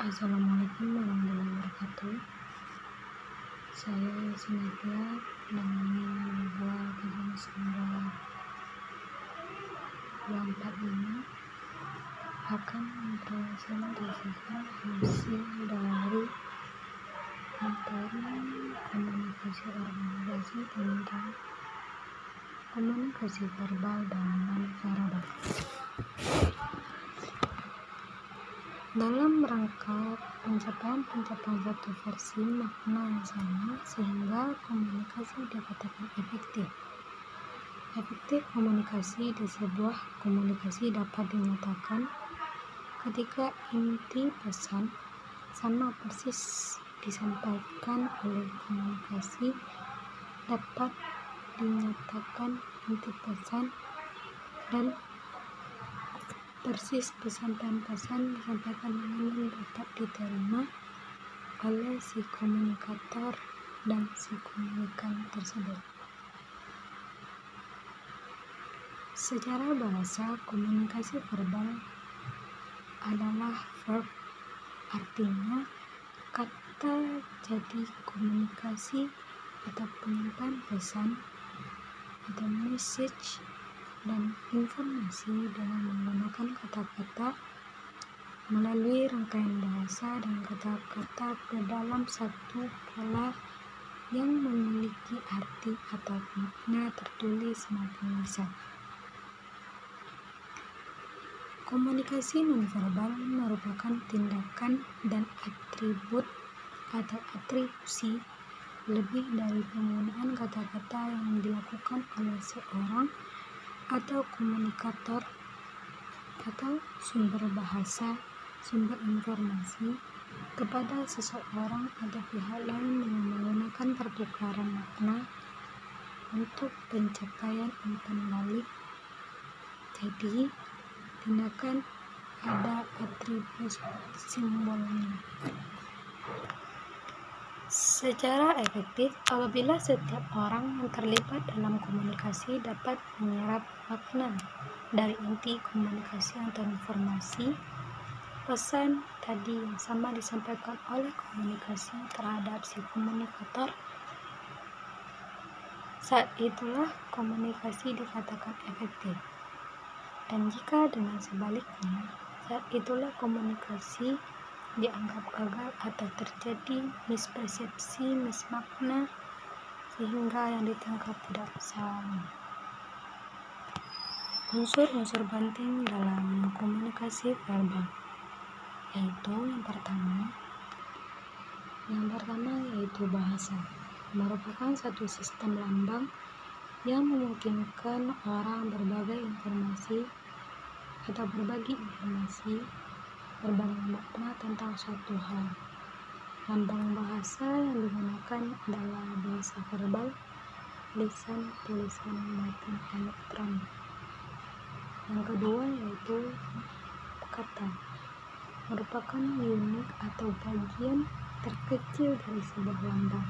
Assalamualaikum warahmatullahi wabarakatuh. Saya Sinatya dengan buah bisnis nomor 245 akan mempresentasikan hasil dari materi komunikasi organisasi tentang komunikasi verbal dan non-verbal. Dalam rangka pencapaian satu versi makna yang sama sehingga komunikasi dikatakan efektif. Efektif komunikasi di sebuah komunikasi dapat dinyatakan ketika inti pesan sama persis disampaikan oleh komunikasi dapat dinyatakan inti pesan dan persis pesan disampaikan dengan dapat diterima oleh si komunikator dan si komunikan tersebut. Secara bahasa, komunikasi verbal adalah verb, artinya kata jadi komunikasi atau penyampaian pesan atau message dan informasi dengan menggunakan kata-kata melalui rangkaian bahasa dan kata-kata ke dalam satu pola yang memiliki arti atau makna tertulis maupun lisan. Komunikasi nonverbal merupakan tindakan dan atribut atau atribusi lebih dari penggunaan kata-kata yang dilakukan oleh seorang atau komunikator atau sumber bahasa, sumber informasi kepada seseorang atau pihak lain dengan menggunakan pertukaran makna untuk pencapaian umpan balik. Jadi, tindakan ada atribut simbolnya. Secara efektif, apabila setiap orang yang terlibat dalam komunikasi dapat menyerap makna dari inti komunikasi atau informasi pesan tadi yang sama disampaikan oleh komunikasi terhadap si komunikator, saat itulah komunikasi dikatakan efektif. Dan jika dengan sebaliknya, saat itulah komunikasi dianggap gagal atau terjadi mispersepsi, mismakna, sehingga yang ditangkap tidak sama. Unsur-unsur penting dalam komunikasi verbal yaitu yang pertama yaitu bahasa, merupakan satu sistem lambang yang memungkinkan orang berbagai informasi atau berbagi informasi berbagi makna tentang suatu hal. Lambang bahasa yang digunakan adalah bahasa verbal, lisan, tulisan, maupun elektronik. Yang kedua yaitu kata, merupakan unit atau bagian terkecil dari sebuah lambang.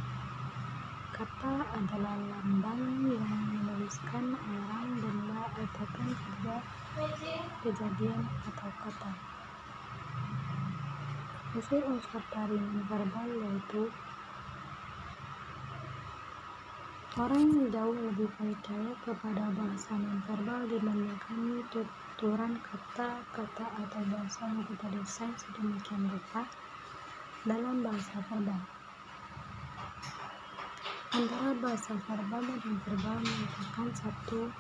Kata adalah lambang yang menuliskan orang, benda, ataupun kejadian atau kata. Unsur-unsur dari nonverbal yaitu orang yang jauh lebih percaya kepada bahasa nonverbal dibandingkan tuturan kata-kata atau bahasa yang kita desain sedemikian rupa dalam bahasa verbal. Antara bahasa verbal dan verbal merupakan satu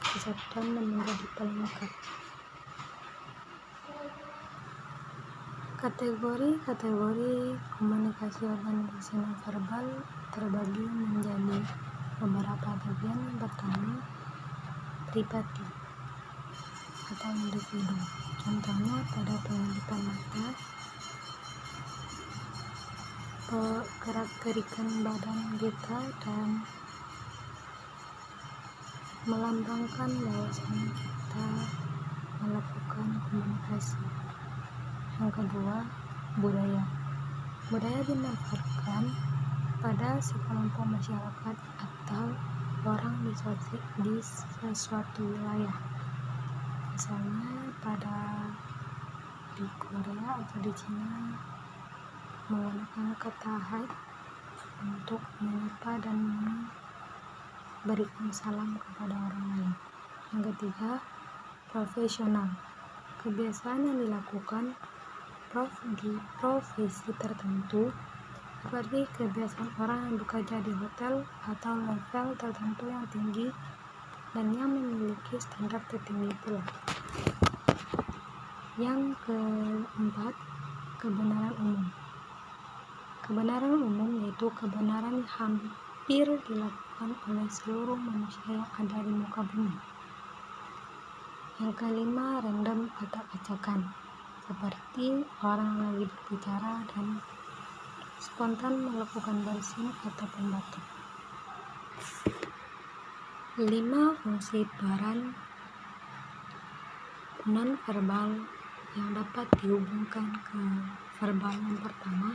kesatuan dan menjadi pelengkap. Kategori komunikasi organisasi nonverbal terbagi menjadi beberapa bagian. Yang pertama, pribadi atau individu. Contohnya pada pengedipan mata, gerak-gerikan badan kita dan melambangkan bahwasanya kita melakukan komunikasi. Yang kedua, budaya. Budaya dimanfaatkan pada sekelompok masyarakat atau orang di sesuatu wilayah. Misalnya pada di Korea atau di Cina menggunakan kata hai untuk menyapa dan memberikan salam kepada orang lain. Yang ketiga, profesional. Kebiasaan yang dilakukan di profesi tertentu, seperti kebiasaan orang yang bekerja di hotel atau level tertentu yang tinggi dan yang memiliki standar tertinggi pula. Yang keempat, kebenaran umum. Kebenaran umum yaitu kebenaran yang hampir dilakukan oleh seluruh manusia yang ada di muka bumi. Yang kelima, random atau acakan, seperti orang lagi berbicara dan spontan melakukan bersin atau pembatuk. 5. Fungsi peran non-verbal yang dapat dihubungkan ke verbal. Yang pertama,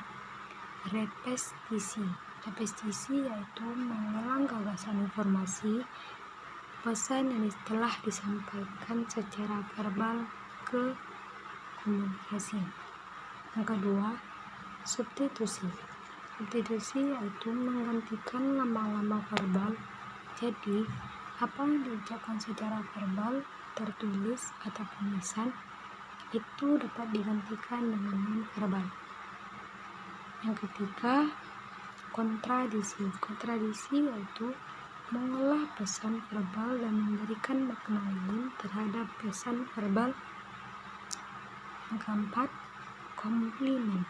repetisi. Repetisi yaitu mengulang gagasan informasi pesan yang telah disampaikan secara verbal ke komunikasi. Yang kedua, substitusi. Substitusi yaitu menggantikan lama-lama verbal. Jadi, apa yang diucapkan secara verbal, tertulis ataupun lisan itu dapat digantikan dengan non-verbal. Yang ketiga, kontradisi. Kontradisi yaitu mengolah pesan verbal dan memberikan makna lain terhadap pesan verbal. Yang keempat, komplimen.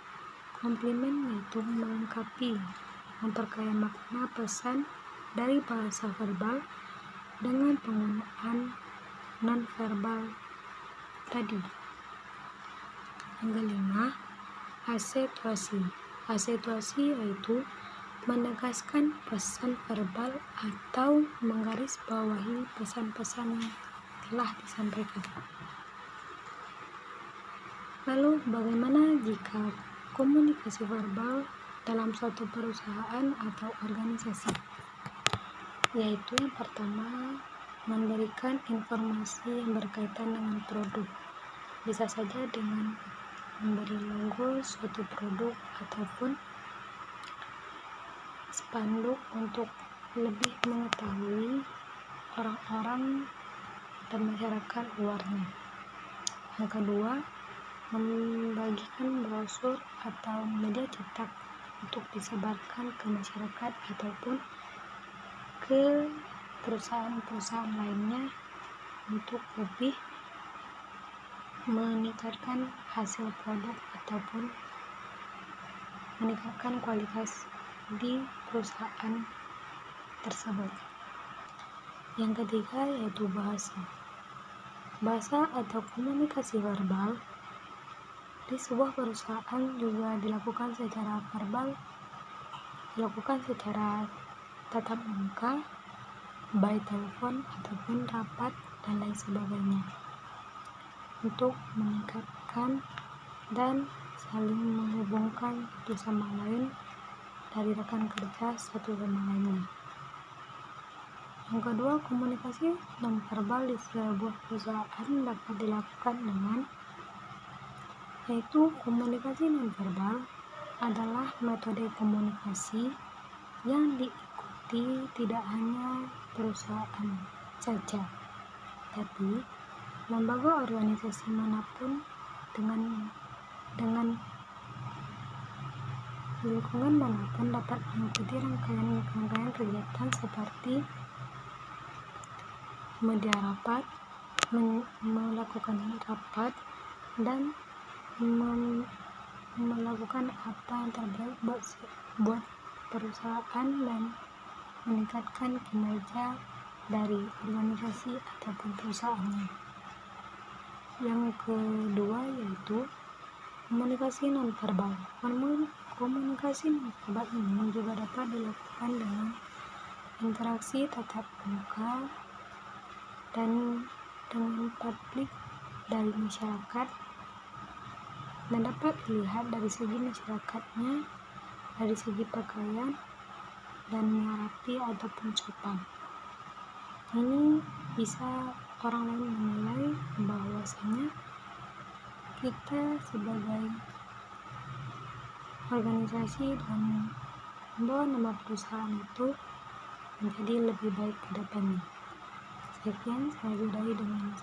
Komplimen yaitu melengkapi, memperkaya makna pesan dari bahasa verbal dengan penggunaan non-verbal tadi. Yang kelima, asentuasi. Asentuasi yaitu menegaskan pesan verbal atau menggarisbawahi pesan-pesan yang telah disampaikan. Lalu bagaimana jika komunikasi verbal dalam suatu perusahaan atau organisasi? Yaitu yang pertama, memberikan informasi yang berkaitan dengan produk. Bisa saja dengan memberi logo suatu produk ataupun spanduk untuk lebih mengetahui orang-orang dan masyarakat luarnya. Yang kedua, membagikan brosur atau media cetak untuk disebarkan ke masyarakat ataupun ke perusahaan-perusahaan lainnya untuk lebih meningkatkan hasil produk ataupun meningkatkan kualitas di perusahaan tersebut. Yang ketiga yaitu bahasa. Bahasa atau komunikasi verbal di sebuah perusahaan juga dilakukan secara verbal, dilakukan secara tatap muka, by telepon ataupun rapat dan lain sebagainya, untuk meningkatkan dan saling menghubungkan satu sama lain dari rekan kerja satu sama lainnya. Yang kedua, komunikasi non-verbal di sebuah perusahaan dapat dilakukan dengan, yaitu komunikasi non-verbal adalah metode komunikasi yang diikuti tidak hanya perusahaan saja, tapi lembaga organisasi manapun dengan lingkungan manapun dapat mengikuti rangkaian kegiatan seperti media rapat, melakukan rapat, dan melakukan apa yang terbaik buat perusahaan dan meningkatkan kinerja dari organisasi ataupun perusahaannya. Yang kedua yaitu komunikasi non-verbal. Komunikasi non-verbal ini juga dapat dilakukan dengan interaksi tatap muka dan dengan publik dari masyarakat, dan dapat dilihat dari segi masyarakatnya, dari segi pakaian dan rapi ataupun sopan. Ini bisa orang lain menilai bahwasanya kita sebagai organisasi dan membawa nama perusahaan itu menjadi lebih baik ke depannya. Sekian, saya sudahi dengan